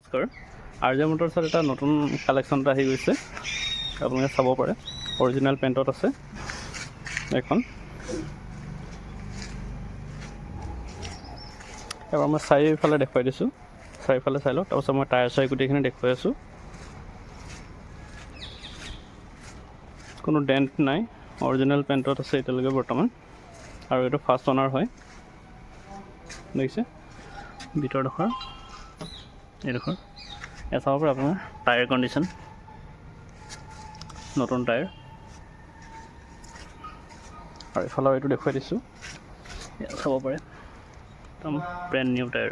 RJ Motors এটা নতুন collection এটা আহি গৈছে আপোনালোকে চাব পাৰে অৰিজিনেল পেণ্টত আছে এখন এবাৰ মই চাৰিফালে দেখুৱাই দিছোঁ চাৰিফালে চাই লওক তাৰপিছত মই টায়াৰ চাই গোটেইখিনি দেখুৱাই আছোঁ কোনো ডেণ্ট নাই অৰিজিনেল পেণ্টত আছে এতিয়ালৈকে বৰ্তমান আৰু এইটো ফাৰ্ষ্ট অনাৰ হয় দেখিছে ভিতৰডোখৰ এইডোখৰ এয়া চাব পাৰে আপোনাৰ টায়াৰ কণ্ডিশ্যন নতুন টায়াৰ আৰু এইফালৰ এইটো দেখুৱাই দিছোঁ এয়া চাব পাৰে একদম ব্ৰেণ্ড নিউ টায়াৰ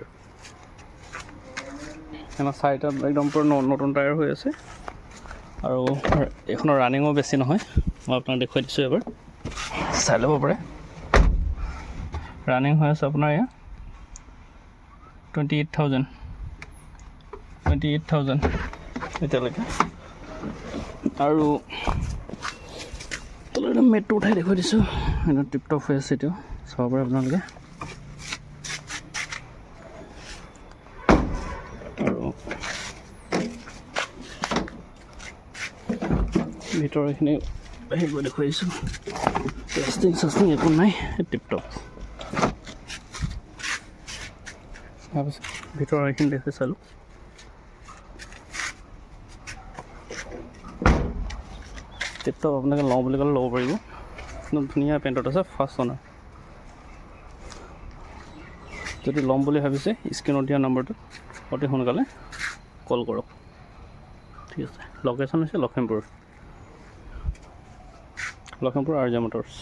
এনে চাৰিটা একদম পুৰা নতুন টায়াৰ হৈ আছে আৰু এইখনৰ ৰানিঙো বেছি নহয় মই আপোনাক দেখুৱাই দিছোঁ এবাৰ চাই ল'ব পাৰে ৰানিং হৈ আছে আপোনাৰ এয়া 28,000 এতিয়ালৈকে আৰু তলত একদম মেটটো উঠাই দেখুৱাই দিছোঁ একদম টিপটপ হৈ আছে এতিয়াও চাব পাৰে আপোনালোকে আৰু ভিতৰৰ এইখিনি হেৰি কৰি দেখুৱাই দিছোঁ টেষ্টিং চাষ্টিং একো নাই টিপটপ তাৰপিছত ভিতৰৰ এইখিনি দেখুৱাই চালোঁ টিপটপ আপোনালোকে লওঁ বুলি ক'লে ল'ব পাৰিব একদম ধুনীয়া পেণ্টত আছে ফাৰ্ষ্ট অনাৰ যদি ল'ম বুলি ভাবিছে স্ক্ৰীণত দিয়া নম্বৰটোত অতি সোনকালে কল কৰক ঠিক আছে লোকেশ্যন হৈছে লখিমপুৰ RJ Motors